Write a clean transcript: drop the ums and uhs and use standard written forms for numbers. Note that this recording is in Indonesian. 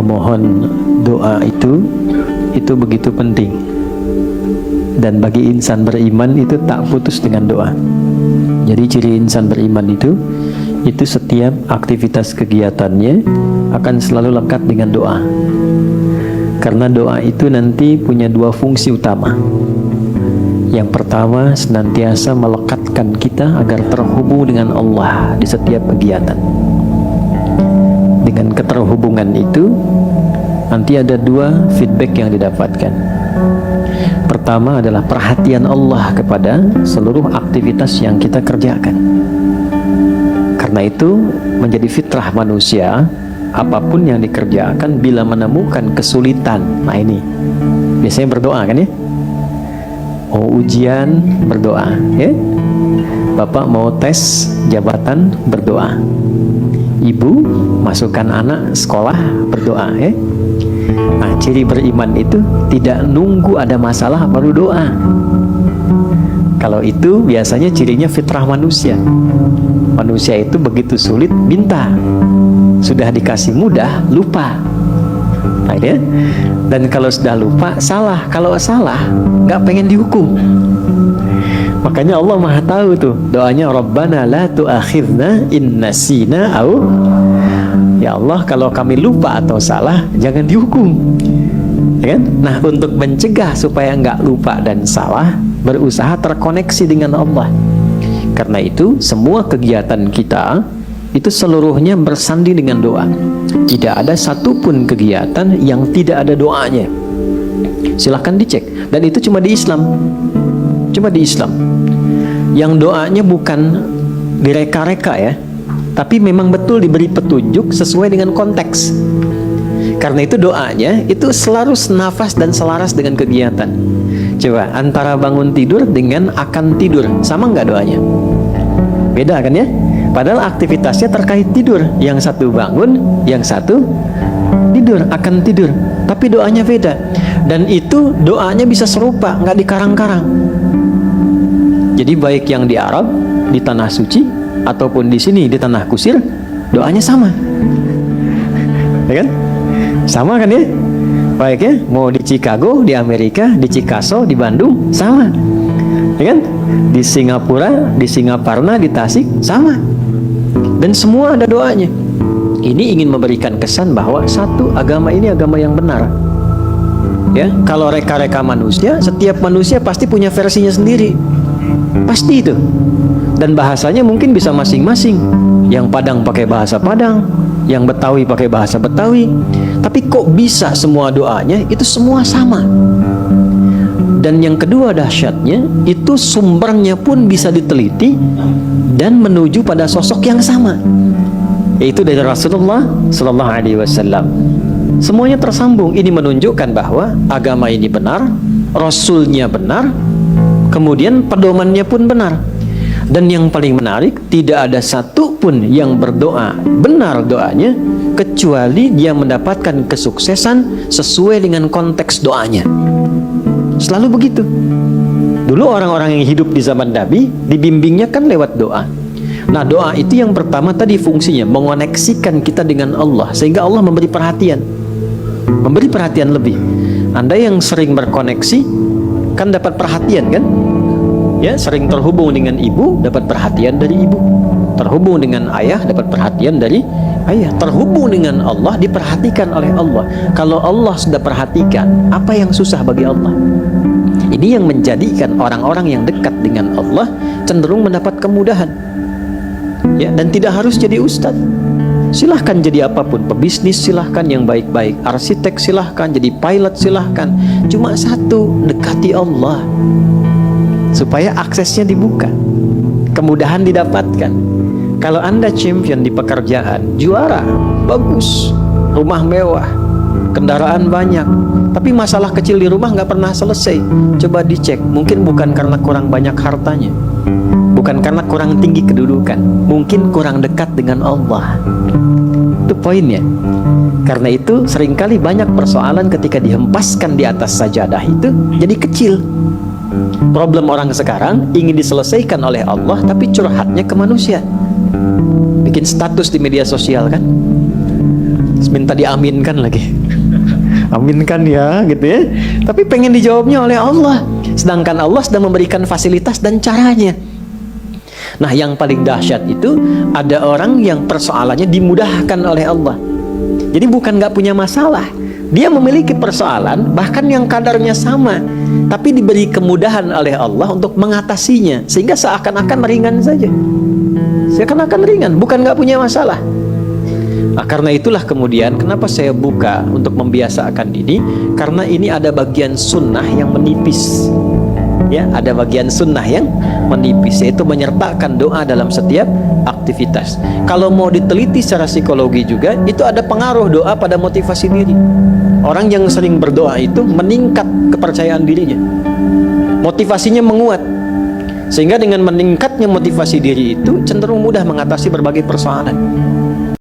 memohon doa itu begitu penting. Dan bagi insan beriman itu tak putus dengan doa. Jadi ciri insan beriman itu setiap aktivitas kegiatannya akan selalu lekat dengan doa. Karena doa itu nanti punya dua fungsi utama. Yang pertama, senantiasa melekatkan kita agar terhubung dengan Allah di setiap kegiatan. Dengan keterhubungan itu nanti ada dua feedback yang didapatkan. Pertama adalah perhatian Allah kepada seluruh aktivitas yang kita kerjakan. Karena itu menjadi fitrah manusia, apapun yang dikerjakan bila menemukan kesulitan. Nah ini biasanya berdoa kan ya. Mau ujian berdoa ya. Bapak mau tes jabatan berdoa. Ibu masukkan anak sekolah berdoa ya. Nah, ciri beriman itu tidak nunggu ada masalah baru doa. Kalau itu biasanya cirinya fitrah manusia. Manusia itu begitu sulit minta, sudah dikasih mudah lupa. Nah, ya. Dan kalau sudah lupa salah. Kalau salah nggak pengen dihukum. Makanya Allah Maha tahu tuh doanya, Rabbana la tu'akhidna in nasina au, ya Allah kalau kami lupa atau salah jangan dihukum, ya kan? Nah, untuk mencegah supaya nggak lupa dan salah, berusaha terkoneksi dengan Allah. Karena itu semua kegiatan kita itu seluruhnya bersandi dengan doa. Tidak ada satupun kegiatan yang tidak ada doanya. Silahkan dicek. Dan itu cuma di Islam. Cuma di Islam. Yang doanya bukan direka-reka ya, tapi memang betul diberi petunjuk sesuai dengan konteks. Karena itu doanya itu selalu senafas dan selaras dengan kegiatan. Coba antara bangun tidur dengan akan tidur, sama nggak doanya? Beda kan ya? Padahal aktivitasnya terkait tidur. Yang satu bangun, yang satu tidur, akan tidur. Tapi doanya beda. Dan itu doanya bisa serupa, nggak dikarang-karang. Jadi baik yang di Arab, di tanah suci, ataupun di sini di tanah kusir, doanya sama. Ya kan? Sama kan ya? Baik ya, mau di Chicago, di Amerika, di Chicago, di Bandung, sama. Ya kan? Di Singapura, di Singaparna, di Tasik, sama. Dan semua ada doanya. Ini ingin memberikan kesan bahwa satu, agama ini agama yang benar. Ya, kalau reka-reka manusia, setiap manusia pasti punya versinya sendiri. Pasti itu. Dan bahasanya mungkin bisa masing-masing. Yang Padang pakai bahasa Padang, yang Betawi pakai bahasa Betawi. Tapi kok bisa semua doanya itu semua sama? Dan yang kedua dahsyatnya, itu sumbernya pun bisa diteliti dan menuju pada sosok yang sama, yaitu dari Rasulullah Sallallahu Alaihi Wasallam. Semuanya tersambung. Ini menunjukkan bahwa agama ini benar, Rasulnya benar, kemudian pedomannya pun benar. Dan yang paling menarik, tidak ada satupun yang berdoa benar doanya kecuali dia mendapatkan kesuksesan sesuai dengan konteks doanya. Selalu begitu. Dulu orang-orang yang hidup di zaman Nabi dibimbingnya kan lewat doa. Nah, doa itu yang pertama tadi fungsinya mengoneksikan kita dengan Allah, sehingga Allah memberi perhatian lebih. Anda yang sering berkoneksi kan dapat perhatian kan? Ya, sering terhubung dengan ibu dapat perhatian dari ibu, terhubung dengan ayah dapat perhatian dari ayah, terhubung dengan Allah diperhatikan oleh Allah. Kalau Allah sudah perhatikan, apa yang susah bagi Allah? Ini yang menjadikan orang-orang yang dekat dengan Allah cenderung mendapat kemudahan. Ya, dan tidak harus jadi ustadz. Silahkan jadi apapun, pebisnis silahkan yang baik-baik, arsitek silahkan, jadi pilot silahkan. Cuma satu, dekati Allah supaya aksesnya dibuka, kemudahan didapatkan. Kalau Anda champion di pekerjaan, juara, bagus, rumah mewah, kendaraan banyak, tapi masalah kecil di rumah nggak pernah selesai. Coba dicek, mungkin bukan karena kurang banyak hartanya, bukan karena kurang tinggi kedudukan, mungkin kurang dekat dengan Allah. Itu poinnya. Karena itu seringkali banyak persoalan ketika dihempaskan di atas sajadah itu jadi kecil. Problem orang sekarang ingin diselesaikan oleh Allah, tapi curhatnya ke manusia. Bikin status di media sosial kan, minta diaminkan lagi. Aminkan ya, gitu ya. Tapi pengen dijawabnya oleh Allah. Sedangkan Allah sedang memberikan fasilitas dan caranya. Nah, yang paling dahsyat itu ada orang yang persoalannya dimudahkan oleh Allah. Jadi bukan nggak punya masalah, dia memiliki persoalan bahkan yang kadarnya sama, tapi diberi kemudahan oleh Allah untuk mengatasinya, sehingga seakan-akan ringan saja. Seakan-akan ringan, bukan nggak punya masalah. Nah, karena itulah kemudian kenapa saya buka untuk membiasakan ini, karena ini ada bagian sunnah yang menipis. Ya, ada bagian sunnah yang menipis, yaitu menyertakan doa dalam setiap aktivitas. Kalau mau diteliti secara psikologi juga, itu ada pengaruh doa pada motivasi diri. Orang yang sering berdoa itu meningkat kepercayaan dirinya, motivasinya menguat, sehingga dengan meningkatnya motivasi diri itu cenderung mudah mengatasi berbagai persoalan.